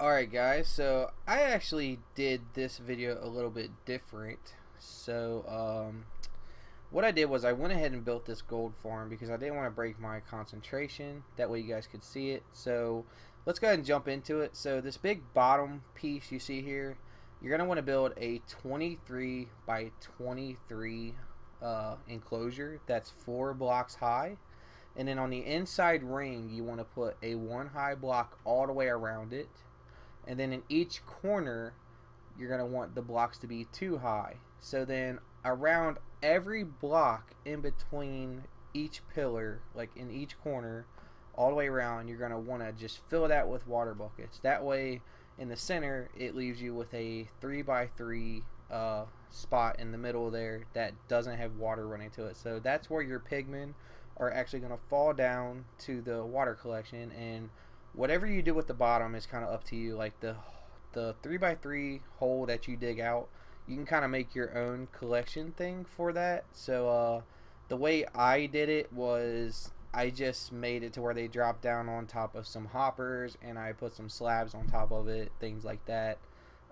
Alright guys, so I actually did this video a little bit different. What I did was I went ahead and built this gold farm because I didn't want to break my concentration. That way you guys could see it. So let's go ahead and jump into it. So this big bottom piece you see here, you're going to want to build a 23 by 23 enclosure that's 4 blocks high. And then on the inside ring, you want to put a 1 high block all the way around it. And then in each corner, you're going to want the blocks to be 2 high. So then around every block in between each pillar, like in each corner, all the way around, you're going to want to just fill that with water buckets. That way, in the center, it leaves you with a 3 by 3 spot in the middle there that doesn't have water running to it. So that's where your pigmen are actually going to fall down to the water collection, and whatever you do with the bottom is kind of up to you. Like the 3 by 3 hole that you dig out, you can kind of make your own collection thing for that. So the way I did it was I just made it to where they drop down on top of some hoppers, and I put some slabs on top of it, things like that.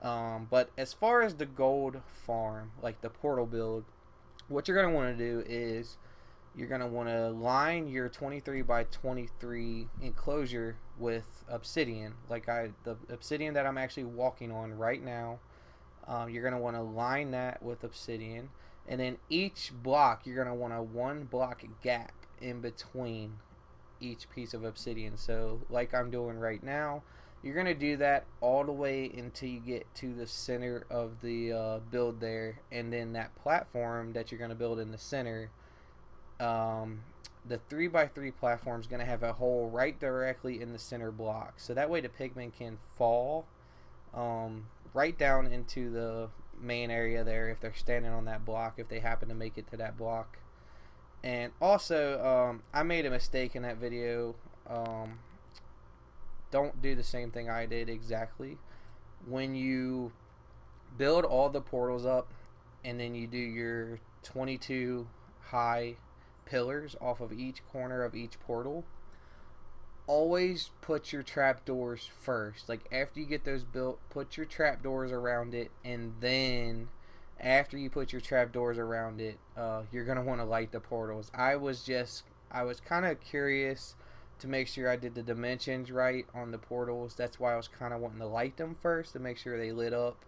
But as far as the gold farm, like the portal build, what you're going to want to do is you're going to want to line your 23 by 23 enclosure with obsidian. Like the obsidian that I'm actually walking on right now, you're going to want to line that with obsidian. And then each block, you're going to want a 1 block gap in between each piece of obsidian. So like I'm doing right now, you're going to do that all the way until you get to the center of the build there. And then that platform that you're going to build in the center, the 3 by 3 platform is going to have a hole right directly in the center block, so that way the pigmen can fall right down into the main area there if they're standing on that block, if they happen to make it to that block. And also I made a mistake in that video. Don't do the same thing I did exactly. When you build all the portals up and then you do your 22 high pillars off of each corner of each portal, always put your trapdoors first. Like after you get those built, put your trapdoors around it, and then after you put your trapdoors around it, you're gonna want to light the portals. I was kind of curious to make sure I did the dimensions right on the portals. That's why I was kind of wanting to light them first to make sure they lit up.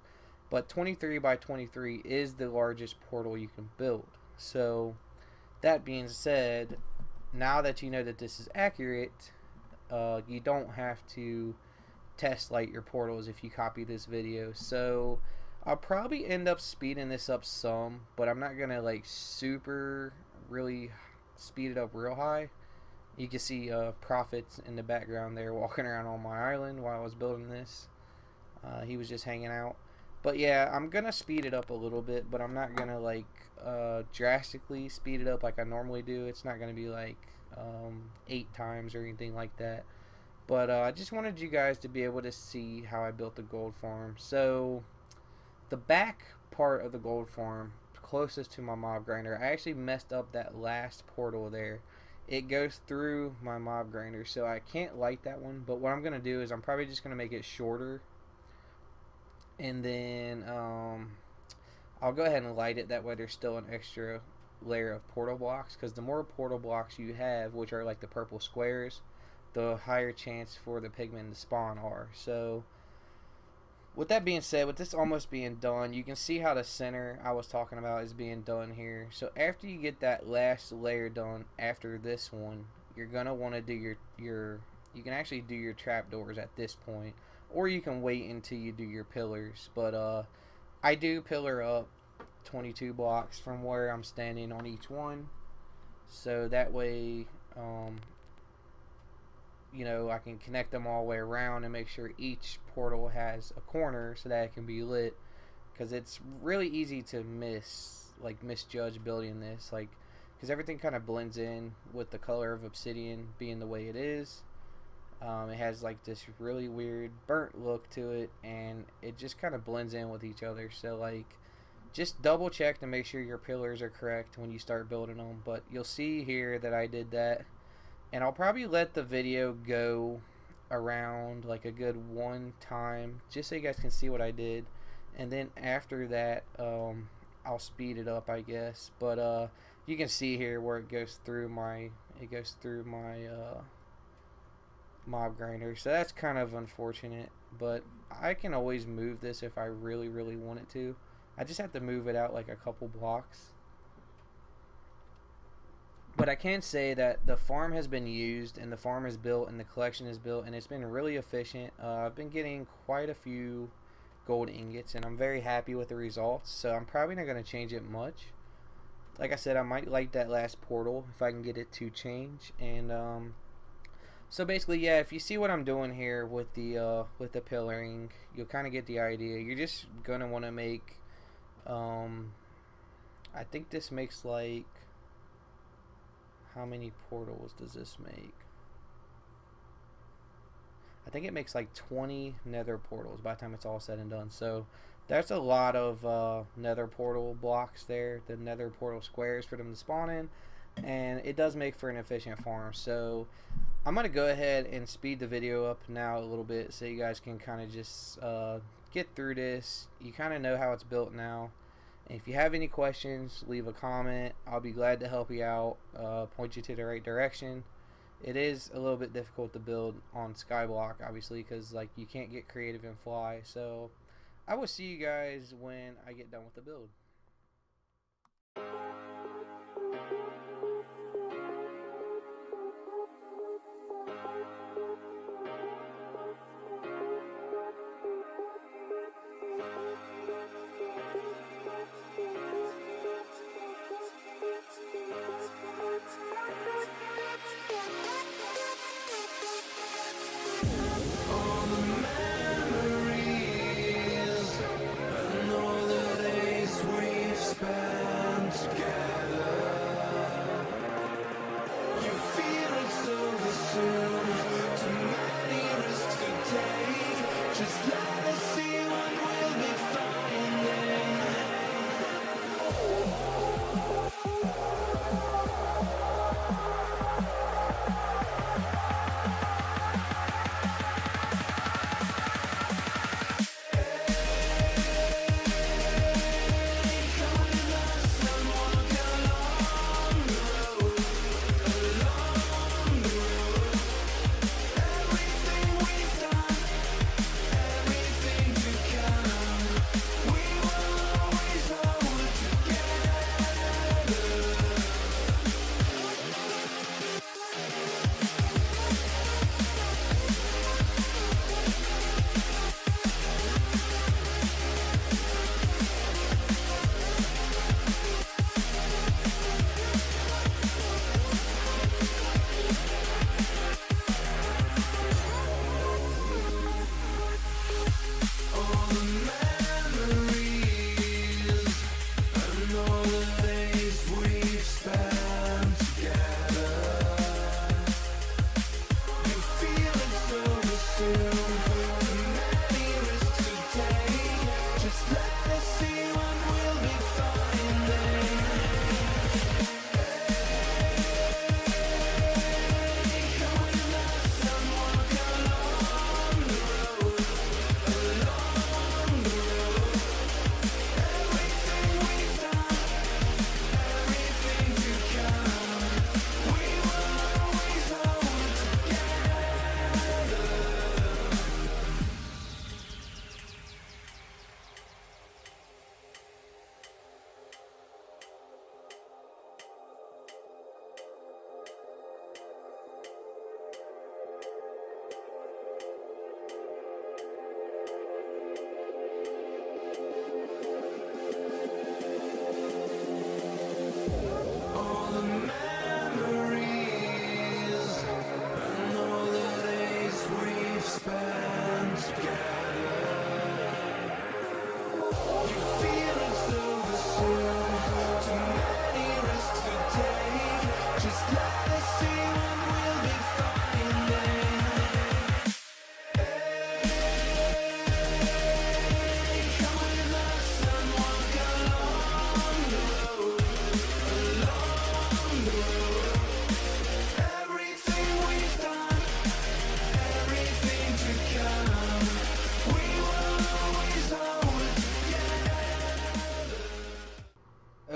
But 23 by 23 is the largest portal you can build. So that being said, now that you know that this is accurate, you don't have to test light your portals if you copy this video. So I'll probably end up speeding this up some, but I'm not gonna like super really speed it up real high. You can see Prophets in the background there walking around on my island while I was building this. He was just hanging out. But yeah, I'm gonna speed it up a little bit, but I'm not gonna like drastically speed it up like I normally do. It's not gonna be like 8 times or anything like that. But I just wanted you guys to be able to see how I built the gold farm. So the back part of the gold farm, closest to my mob grinder, I actually messed up that last portal there. It goes through my mob grinder, so I can't light that one. But what I'm gonna do is I'm probably just gonna make it shorter, and then I'll go ahead and light it. That way there's still an extra layer of portal blocks, because the more portal blocks you have, which are like the purple squares, the higher chance for the pigmen to spawn are. So with that being said, with this almost being done, you can see how the center I was talking about is being done here. So after you get that last layer done after this one, you're gonna want to do your you can actually do your trapdoors at this point, or you can wait until you do your pillars. But I do pillar up 22 blocks from where I'm standing on each one, so that way you know, I can connect them all the way around and make sure each portal has a corner so that it can be lit, because it's really easy to misjudge building this, like, because everything kind of blends in with the color of obsidian being the way it is. It has like this really weird burnt look to it, and it just kind of blends in with each other. So like, just double check to make sure your pillars are correct when you start building them. But you'll see here that I did that, and I'll probably let the video go around like a good one time, just so you guys can see what I did, and then after that, I'll speed it up, I guess. But you can see here where it goes through my mob grinder, so that's kind of unfortunate. But I can always move this if I really wanted to. I just have to move it out like a couple blocks. But I can say that the farm has been used and the farm is built and the collection is built, and it's been really efficient. I've been getting quite a few gold ingots and I'm very happy with the results, so I'm probably not going to change it much. Like I said, I might like that last portal if I can get it to change. And so basically, yeah, if you see what I'm doing here with the pillaring, you'll kind of get the idea. You're just going to want to make, I think this makes like, how many portals does this make? I think it makes like 20 nether portals by the time it's all said and done. So that's a lot of nether portal blocks there, the nether portal squares for them to spawn in, and it does make for an efficient farm. So I'm going to go ahead and speed the video up now a little bit so you guys can kind of just get through this. You kind of know how it's built now. And if you have any questions, leave a comment. I'll be glad to help you out, point you to the right direction. It is a little bit difficult to build on Skyblock, obviously, because like you can't get creative and fly. So I will see you guys when I get done with the build. Sweet.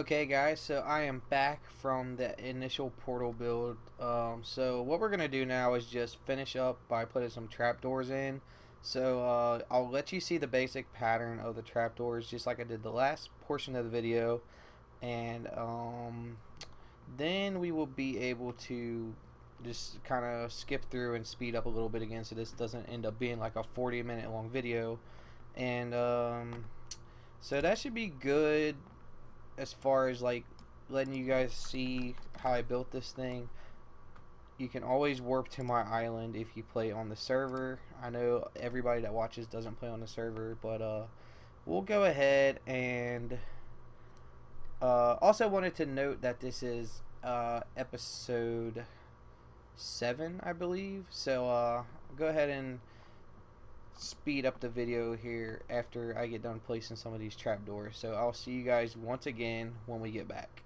Okay guys, so I am back from the initial portal build. So what we're going to do now is just finish up by putting some trapdoors in. So I'll let you see the basic pattern of the trapdoors just like I did the last portion of the video. And then we will be able to just kind of skip through and speed up a little bit again so this doesn't end up being like a 40-minute long video. And so that should be good as far as like letting you guys see how I built this thing. You can always warp to my island if you play on the server. I know everybody that watches doesn't play on the server, but we'll go ahead and also wanted to note that this is episode 7, I believe. So go ahead and speed up the video here after I get done placing some of these trapdoors. So I'll see you guys once again when we get back.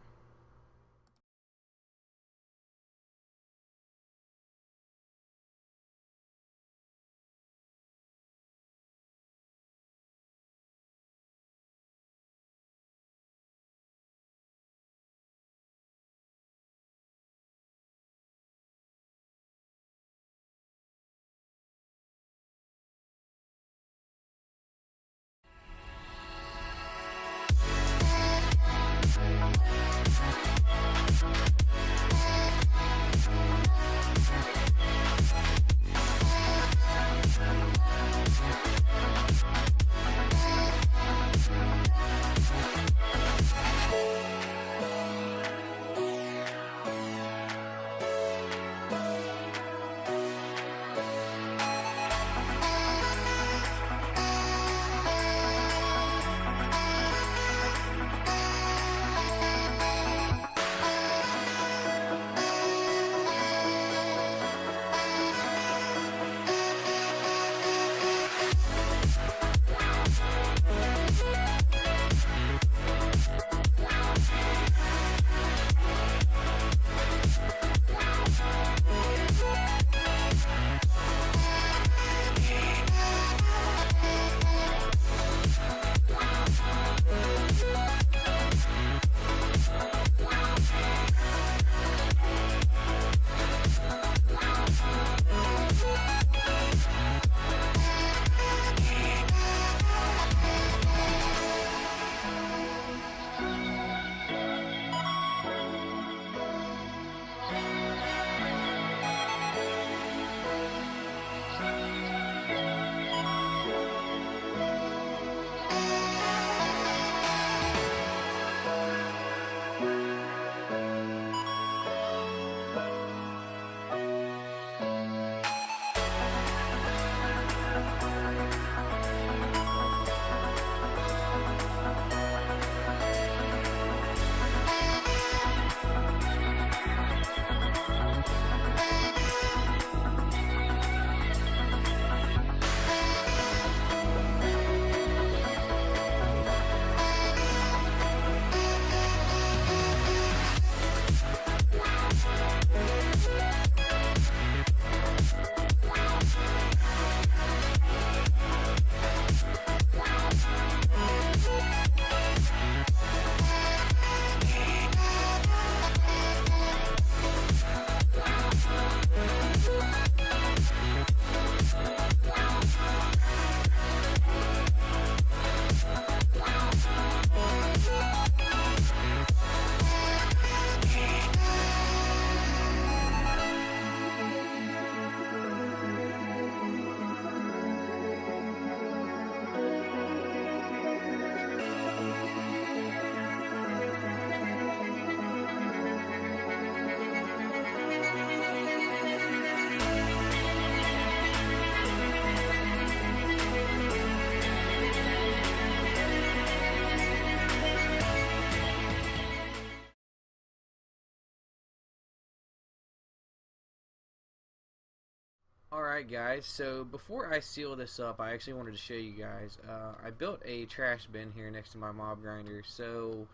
Alright guys, so before I seal this up, I actually wanted to show you guys, I built a trash bin here next to my mob grinder. So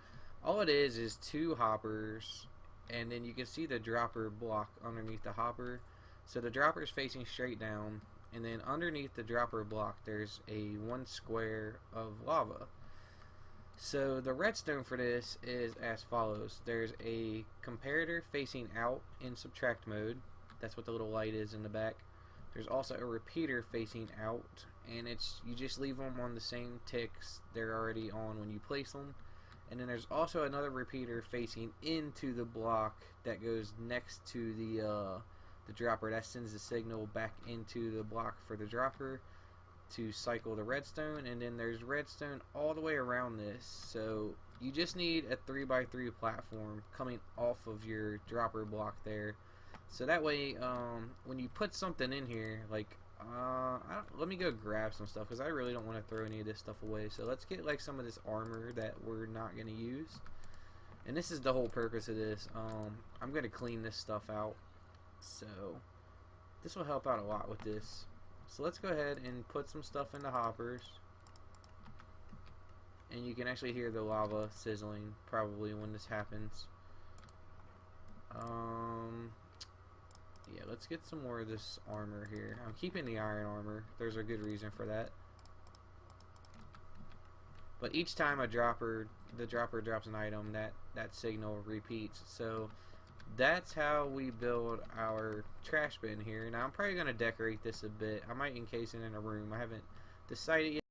all it is 2 hoppers, and then you can see the dropper block underneath the hopper. So the dropper is facing straight down, and then underneath the dropper block there's a 1 square of lava. So the redstone for this is as follows. There's a comparator facing out in subtract mode. That's what the little light is in the back. There's also a repeater facing out, and you just leave them on the same ticks they're already on when you place them. And then there's also another repeater facing into the block that goes next to the dropper. That sends the signal back into the block for the dropper to cycle the redstone. And then there's redstone all the way around this. So you just need a 3x3 platform coming off of your dropper block there. So that way, when you put something in here, like, let me go grab some stuff because I really don't want to throw any of this stuff away. So let's get like some of this armor that we're not going to use. And this is the whole purpose of this. I'm going to clean this stuff out. So this will help out a lot with this. So let's go ahead and put some stuff in the hoppers. And you can actually hear the lava sizzling probably when this happens. Yeah, let's get some more of this armor here. I'm keeping the iron armor. There's a good reason for that. But each time the dropper drops an item, that signal repeats. So that's how we build our trash bin here. Now I'm probably going to decorate this a bit. I might encase it in a room. I haven't decided yet.